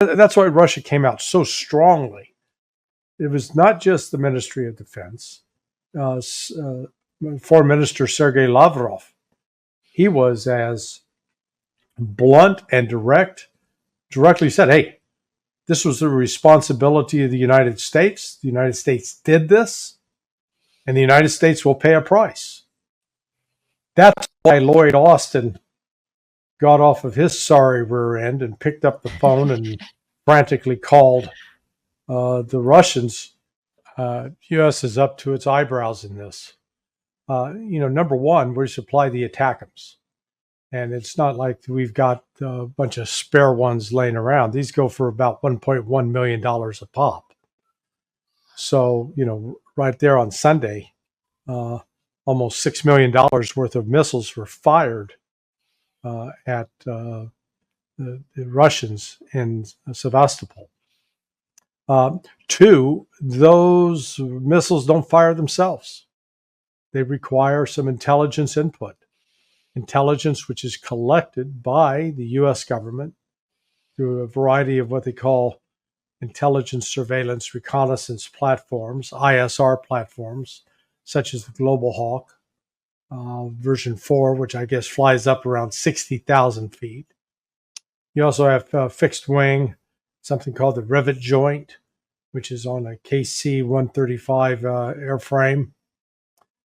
That's why Russia came out so strongly. It was not just the Ministry of Defense. Foreign Minister Sergei Lavrov, he was as blunt and directly said, hey, this was the responsibility of the United States. The United States did this, and the United States will pay a price. That's why Lloyd Austin got off of his sorry rear end and picked up the phone and frantically called the Russians. U.S. is up to its eyebrows in this. Number one, we supply the ATACMS. And it's not like we've got a bunch of spare ones laying around. These go for about $1.1 million a pop. So, right there on Sunday, almost $6 million worth of missiles were fired at the Russians in Sevastopol. Two, those missiles don't fire themselves. They require some intelligence input. Intelligence which is collected by the U.S. government through a variety of what they call intelligence, surveillance, reconnaissance platforms, ISR platforms, such as the Global Hawk, version 4, which I guess flies up around 60,000 feet. You also have fixed wing, something called the Rivet Joint, which is on a KC-135 airframe.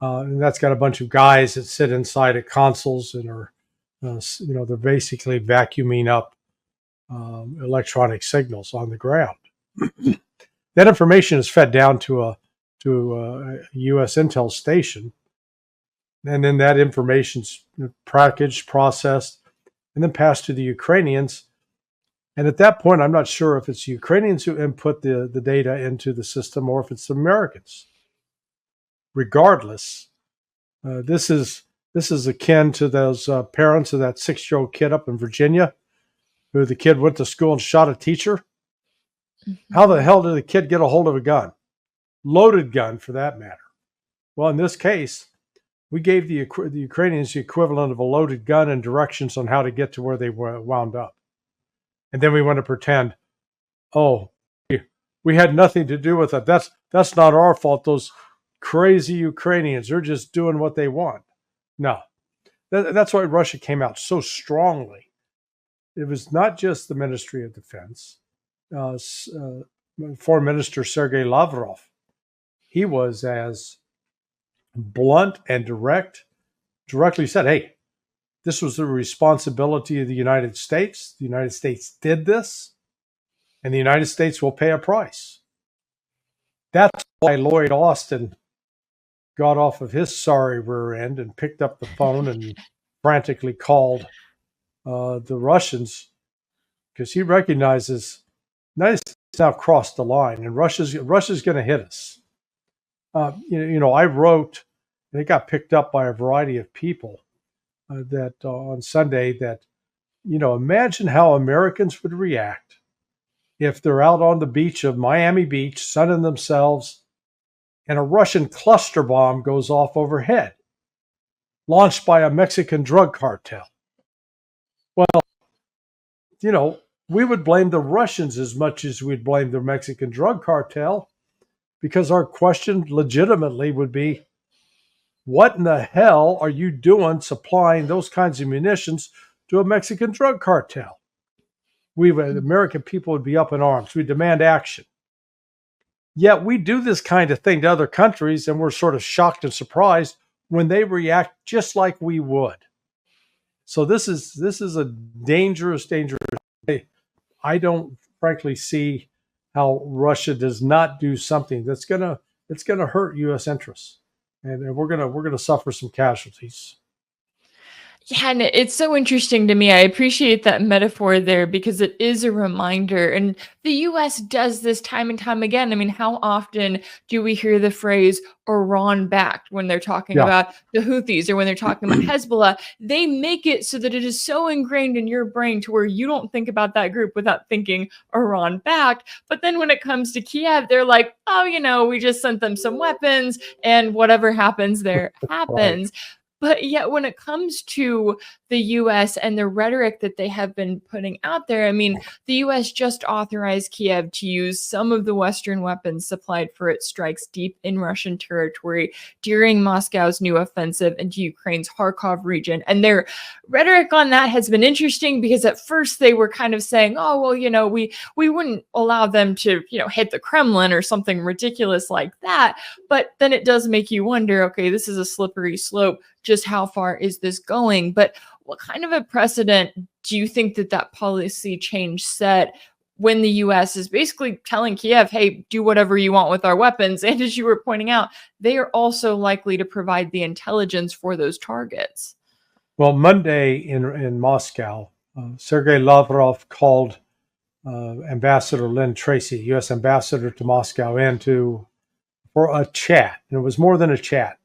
And that's got a bunch of guys that sit inside of consoles and are, they're basically vacuuming up electronic signals on the ground. That information is fed down to a U.S. intel station, and then that information's packaged, processed, and then passed to the Ukrainians. And at that point, I'm not sure if it's the Ukrainians who input the data into the system or if it's the Americans. Regardless, this is akin to those parents of that 6-year-old kid up in Virginia, who the kid went to school and shot a teacher. How the hell did the kid get a hold of a gun? Loaded gun, for that matter. Well, in this case, we gave the Ukrainians the equivalent of a loaded gun and directions on how to get to where they wound up. And then we want to pretend, oh, we had nothing to do with it. That's not our fault. Those crazy Ukrainians, they're just doing what they want. No, that's why Russia came out so strongly. It was not just the Ministry of Defense. Foreign Minister Sergei Lavrov, he was as blunt and directly said, hey, this was the responsibility of the United States. The United States did this, and the United States will pay a price. That's why Lloyd Austin got off of his sorry rear end and picked up the phone and frantically called the Russians, because he recognizes the United States now crossed the line, and Russia's going to hit us. I wrote, and it got picked up by a variety of people that on Sunday that, imagine how Americans would react if they're out on the beach of Miami Beach, sunning themselves, and a Russian cluster bomb goes off overhead, launched by a Mexican drug cartel. Well, we would blame the Russians as much as we'd blame the Mexican drug cartel, because our question legitimately would be, what in the hell are you doing supplying those kinds of munitions to a Mexican drug cartel? The American people would be up in arms. We demand action. Yet we do this kind of thing to other countries, and we're sort of shocked and surprised when they react just like we would. So this is a dangerous thing. I don't frankly see how Russia does not do something that's gonna hurt U.S. interests, and we're gonna suffer some casualties. Yeah, and it's so interesting to me. I appreciate that metaphor there because it is a reminder. And the US does this time and time again. I mean, how often do we hear the phrase Iran backed when they're talking about the Houthis or when they're talking about Hezbollah? They make it so that it is so ingrained in your brain to where you don't think about that group without thinking Iran backed. But then when it comes to Kiev, they're like, oh, we just sent them some weapons and whatever happens there happens. Right. But yet when it comes to the US and the rhetoric that they have been putting out there. I mean, the US just authorized Kiev to use some of the Western weapons supplied for its strikes deep in Russian territory during Moscow's new offensive into Ukraine's Kharkov region. And their rhetoric on that has been interesting because at first they were kind of saying, oh, well, we wouldn't allow them to, hit the Kremlin or something ridiculous like that. But then it does make you wonder, okay, this is a slippery slope. Just how far is this going? But what kind of a precedent do you think that policy change set when the US is basically telling Kiev, hey, do whatever you want with our weapons? And as you were pointing out, they are also likely to provide the intelligence for those targets. Well, Monday in Moscow, Sergei Lavrov called Ambassador Lynn Tracy, U.S. ambassador to Moscow, for a chat. And it was more than a chat.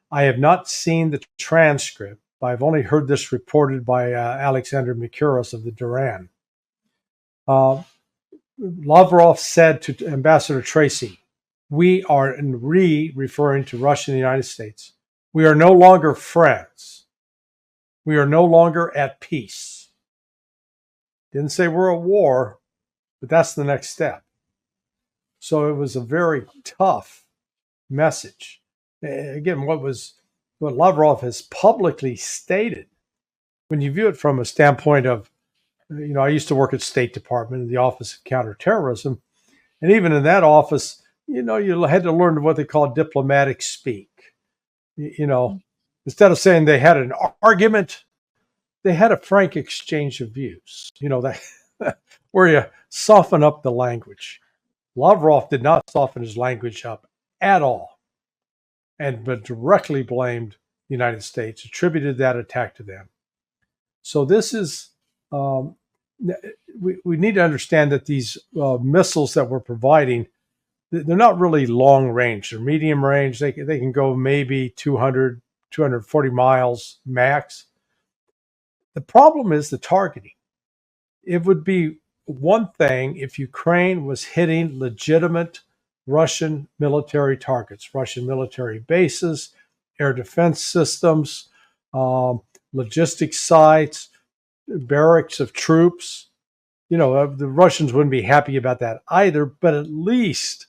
I have not seen the transcript, but I've only heard this reported by Alexander Mikuras of the Duran. Lavrov said to Ambassador Tracy, we are, referring to Russia and the United States, we are no longer friends. We are no longer at peace. Didn't say we're at war, but that's the next step. So it was a very tough message. Again, what Lavrov has publicly stated, when you view it from a standpoint of, I used to work at State Department in the Office of Counterterrorism, and even in that office, you had to learn what they call diplomatic speak. Instead of saying they had an argument, they had a frank exchange of views. That where you soften up the language. Lavrov did not soften his language up at all, but directly blamed the United States, attributed that attack to them. So this is, we need to understand that these missiles that we're providing, they're not really long range. They're medium range. They can go maybe 200, 240 miles max. The problem is the targeting. It would be one thing if Ukraine was hitting legitimate Russian military targets, Russian military bases, air defense systems, logistics sites, barracks of troops. The Russians wouldn't be happy about that either, but at least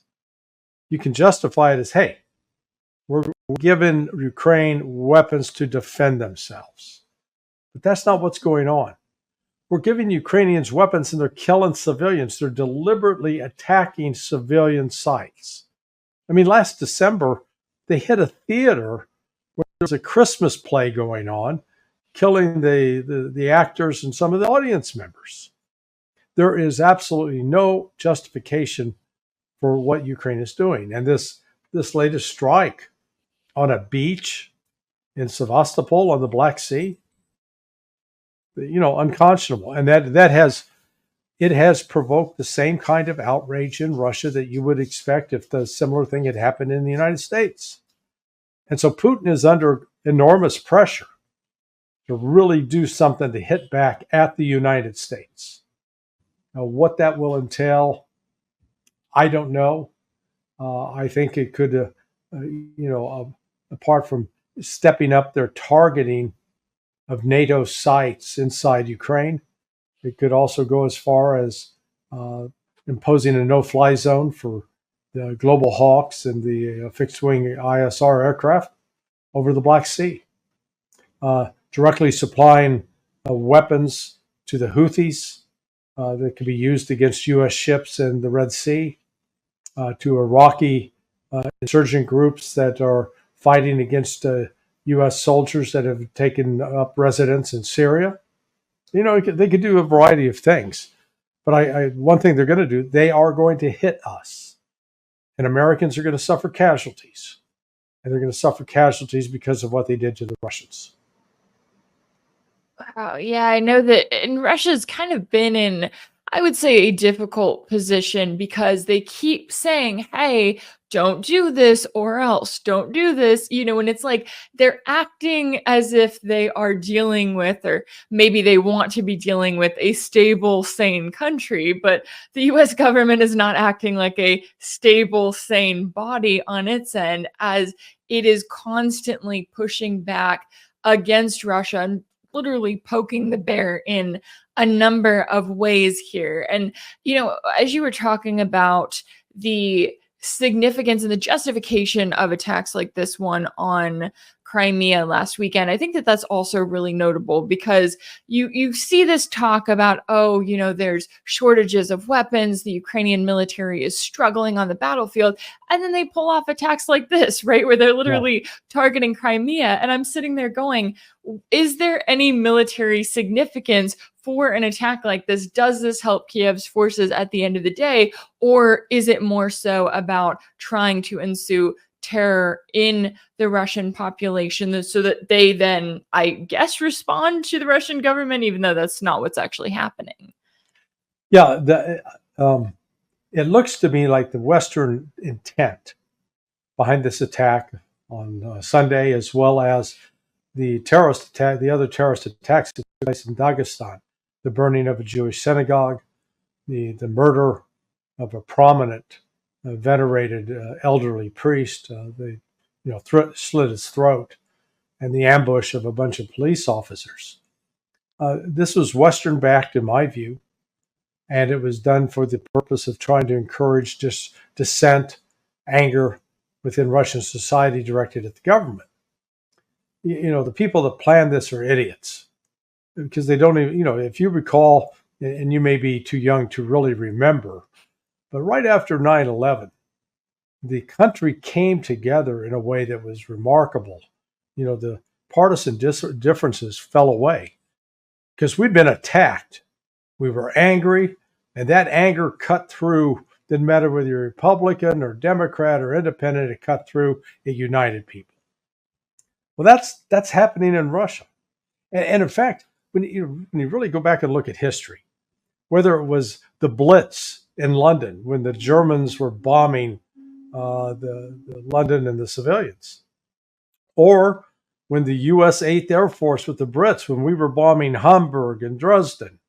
you can justify it as, hey, we're giving Ukraine weapons to defend themselves. But that's not what's going on. We're giving Ukrainians weapons and they're killing civilians. They're deliberately attacking civilian sites. I mean, last December, they hit a theater where there's a Christmas play going on, killing the actors and some of the audience members. There is absolutely no justification for what Ukraine is doing. And this latest strike on a beach in Sevastopol on the Black Sea, unconscionable. And that has provoked the same kind of outrage in Russia that you would expect if the similar thing had happened in the United States. And so Putin is under enormous pressure to really do something to hit back at the United States. Now, what that will entail, I don't know. I think it could, apart from stepping up their targeting of NATO sites inside Ukraine, it could also go as far as imposing a no-fly zone for the Global Hawks and the fixed-wing ISR aircraft over the Black Sea, directly supplying weapons to the Houthis that can be used against U.S. ships in the Red Sea, to Iraqi insurgent groups that are fighting against U.S. soldiers that have taken up residence in Syria. They could do a variety of things. But one thing they're going to do, they are going to hit us. And Americans are going to suffer casualties. And they're going to suffer casualties because of what they did to the Russians. Wow. Yeah, I know that and Russia's kind of been in, I would say, a difficult position because they keep saying, hey, don't do this or else, don't do this, and it's like they're acting as if they are dealing with, or maybe they want to be dealing with, a stable, sane country, but the US government is not acting like a stable, sane body on its end, as it is constantly pushing back against Russia and literally poking the bear in a number of ways here. And, as you were talking about the significance and the justification of attacks like this one on Crimea last weekend, I think that that's also really notable because you see this talk about, there's shortages of weapons, the Ukrainian military is struggling on the battlefield, and then they pull off attacks like this, right, where they're literally targeting Crimea. And I'm sitting there going, is there any military significance for an attack like this? Does this help Kiev's forces at the end of the day? Or is it more so about trying to ensue terror in the Russian population so that they then, I guess, respond to the Russian government, even though that's not what's actually happening? Yeah, it looks to me like the Western intent behind this attack on Sunday, as well as the other terrorist attacks that took place in Dagestan, the burning of a Jewish synagogue, the murder of a prominent, venerated elderly priest, they slit his throat, and the ambush of a bunch of police officers. This was Western backed, in my view, and it was done for the purpose of trying to encourage dissent, anger within Russian society directed at the government. The people that planned this are idiots because they don't even, if you recall, and you may be too young to really remember, but right after 9/11, the country came together in a way that was remarkable. The partisan differences fell away because we'd been attacked. We were angry, and that anger cut through. Didn't matter whether you're Republican or Democrat or Independent, it cut through. It united people. Well, that's happening in Russia. And in fact, when you really go back and look at history, whether it was the Blitz in London when the Germans were bombing the London and the civilians, or when the U.S. 8th Air Force with the Brits, when we were bombing Hamburg and Dresden,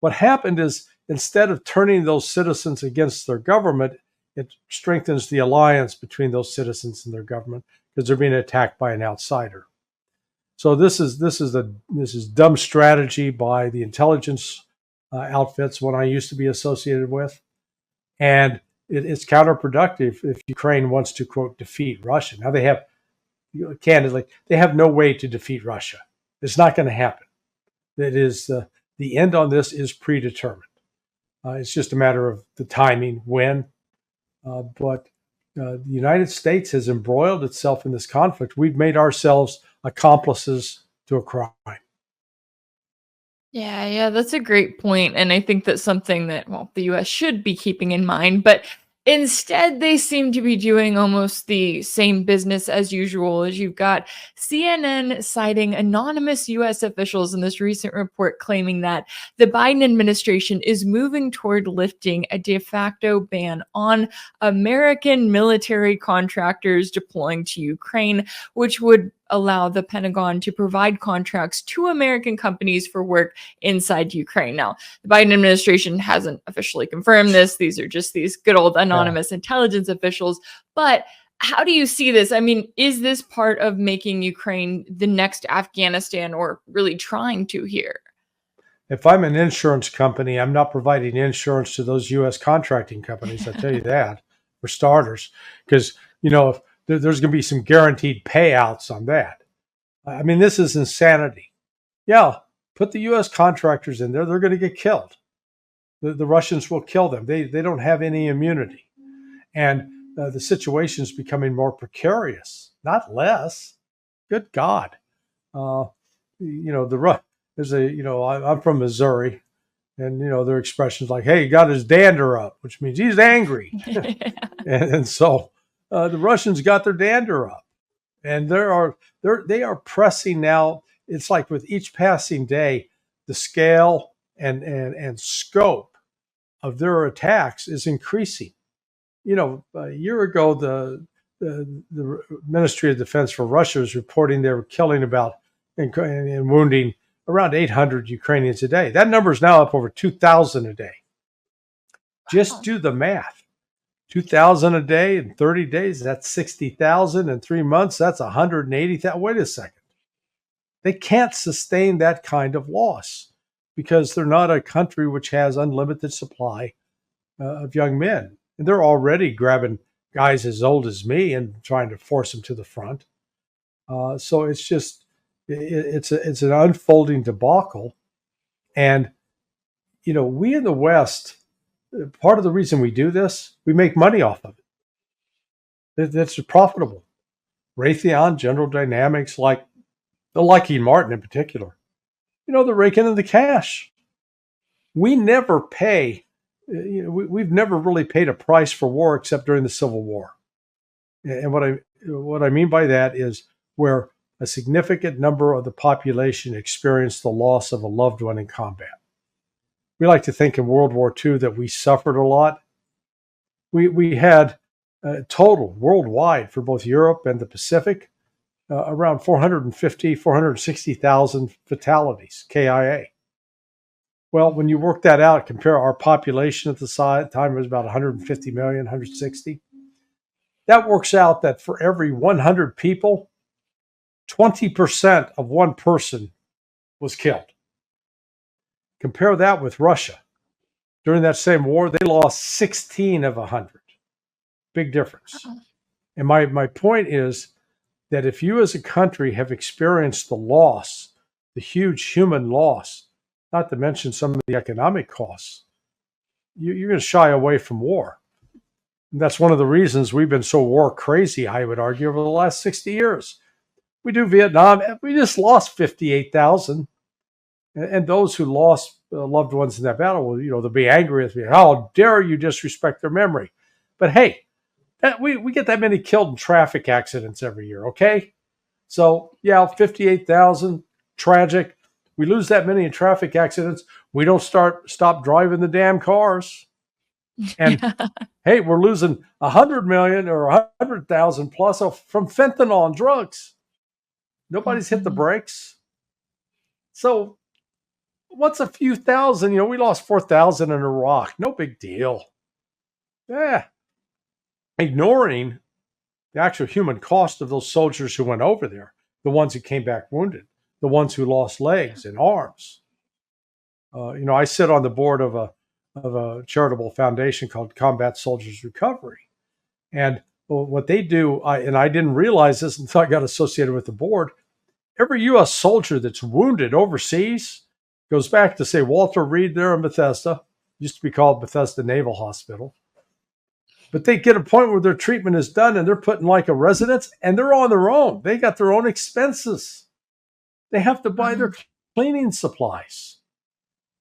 what happened is instead of turning those citizens against their government, it strengthens the alliance between those citizens and their government because they're being attacked by an outsider. So this is dumb strategy by the intelligence outfits, one I used to be associated with, and it's counterproductive if Ukraine wants to, quote, defeat Russia. Now they have, candidly, they have no way to defeat Russia. It's not going to happen. It is the end on this is predetermined. It's just a matter of the timing, when. But the United States has embroiled itself in this conflict. We've made ourselves accomplices to a crime. Yeah, that's a great point. And I think that's something that, the US should be keeping in mind. But instead, they seem to be doing almost the same business as usual. As you've got CNN citing anonymous US officials in this recent report claiming that the Biden administration is moving toward lifting a de facto ban on American military contractors deploying to Ukraine, which would allow the Pentagon to provide contracts to American companies for work inside Ukraine. Now, the Biden administration hasn't officially confirmed this. These are just these good old anonymous intelligence officials. But how do you see this? I mean, is this part of making Ukraine the next Afghanistan, or really trying to here? If I'm an insurance company, I'm not providing insurance to those U.S. contracting companies. I'll tell you that, for starters, because, there's going to be some guaranteed payouts on that. I mean, this is insanity. Yeah, put the U.S. contractors in there. They're going to get killed. The Russians will kill them. They don't have any immunity. And the situation is becoming more precarious, not less. Good God. There's I'm from Missouri, and, their expressions like, hey, he got his dander up, which means he's angry. and so the Russians got their dander up, and they are pressing now. It's like with each passing day, the scale and scope of their attacks is increasing. A year ago, the Ministry of Defense for Russia was reporting they were killing about and wounding around 800 Ukrainians a day. That number is now up over 2,000 a day. Just do the math. 2,000 a day in 30 days, that's 60,000 in 3 months. That's 180,000. Wait a second. They can't sustain that kind of loss because they're not a country which has unlimited supply of young men. And they're already grabbing guys as old as me and trying to force them to the front. So it's just, it's an unfolding debacle. And, we in the West, part of the reason we do this, we make money off of it. That's profitable. Raytheon, General Dynamics, like the Lockheed Martin in particular, they're raking in the cash. We never pay, we've never really paid a price for war except during the Civil War. And what I mean by that is where a significant number of the population experienced the loss of a loved one in combat. We like to think in World War II that we suffered a lot. We had total worldwide for both Europe and the Pacific, around 460,000 fatalities, KIA. Well, when you work that out, compare our population at the time, it was about 150 million, 160. That works out that for every 100 people, 20% of one person was killed. Compare that with Russia. During that same war, they lost 16 of 100. Big difference. And my point is that if you as a country have experienced the loss, the huge human loss, not to mention some of the economic costs, you're going to shy away from war. And that's one of the reasons we've been so war crazy, I would argue, over the last 60 years. We do Vietnam, we just lost 58,000. And those who lost loved ones in that battle, they'll be angry with me. How dare you disrespect their memory? But hey, we get that many killed in traffic accidents every year, okay? So, yeah, 58,000, tragic. We lose that many in traffic accidents. We don't stop driving the damn cars. And hey, we're losing 100 million or 100,000 plus from fentanyl and drugs. Nobody's hit the brakes. So what's a few thousand? We lost 4,000 in Iraq. No big deal. Yeah. Ignoring the actual human cost of those soldiers who went over there, the ones who came back wounded, the ones who lost legs and arms. I sit on the board of a charitable foundation called Combat Soldiers Recovery. And what they do, I didn't realize this until I got associated with the board, every U.S. soldier that's wounded overseas goes back to, say, Walter Reed there in Bethesda, used to be called Bethesda Naval Hospital. But they get a point where their treatment is done and they're put in like a residence and they're on their own. They got their own expenses. They have to buy their cleaning supplies.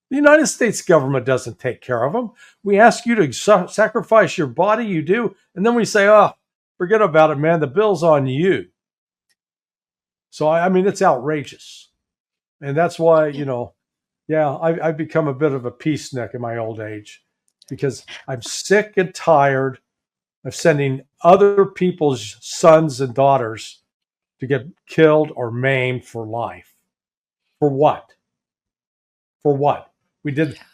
The United States government doesn't take care of them. We ask you to sacrifice your body, you do, and then we say, oh, forget about it, man. The bill's on you. So, I mean, it's outrageous. And that's why, I've become a bit of a peacenik in my old age because I'm sick and tired of sending other people's sons and daughters to get killed or maimed for life. For what? For what?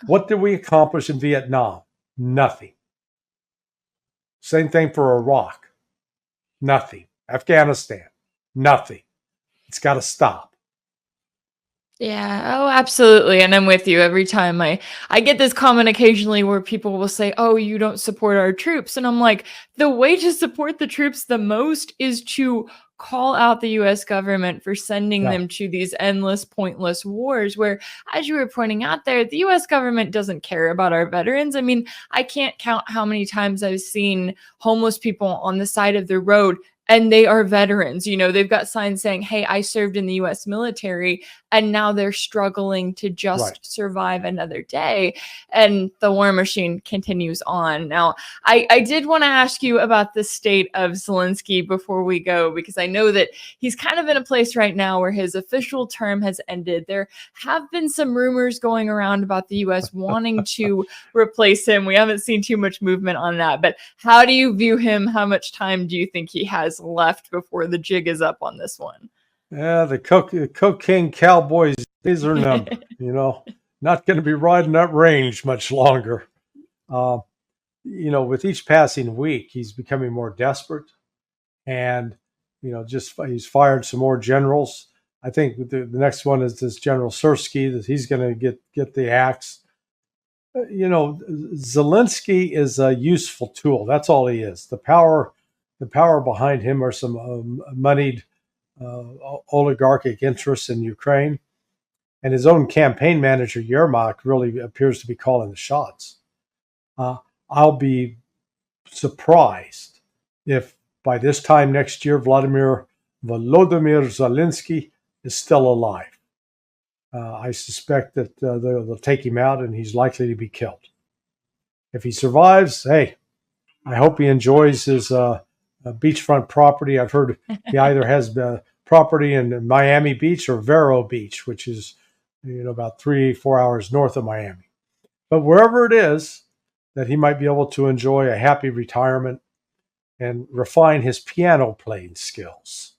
What did we accomplish in Vietnam? Nothing. Same thing for Iraq. Nothing. Afghanistan. Nothing. It's got to stop. Yeah, oh, absolutely. And I'm with you. Every time I get this comment occasionally where people will say, "Oh, you don't support our troops." And I'm like, the way to support the troops the most is to call out the US government for sending them to these endless, pointless wars where, as you were pointing out there, the US government doesn't care about our veterans. I mean, I can't count how many times I've seen homeless people on the side of the road and they are veterans. They've got signs saying, "Hey, I served in the US military," and now they're struggling to just survive another day. And the war machine continues on. Now, I did want to ask you about the state of Zelensky before we go, because I know that he's kind of in a place right now where his official term has ended. There have been some rumors going around about the US wanting to replace him. We haven't seen too much movement on that, but how do you view him? How much time do you think he has left before the jig is up on this one? Yeah, the cocaine cowboys, days are numbered, not going to be riding that range much longer. With each passing week, he's becoming more desperate and, he's fired some more generals. I think the next one is this General Sersky, that he's going to get the axe. Zelensky is a useful tool. That's all he is. The power behind him are some moneyed oligarchic interests in Ukraine, and his own campaign manager Yermak really appears to be calling the shots. I'll be surprised if by this time next year Volodymyr Zelensky is still alive. I suspect that they'll take him out and he's likely to be killed. If he survives, hey, I hope he enjoys his beachfront property. I've heard he either has property in Miami Beach or Vero Beach, which is about 3-4 hours north of Miami. But wherever it is, that he might be able to enjoy a happy retirement and refine his piano playing skills.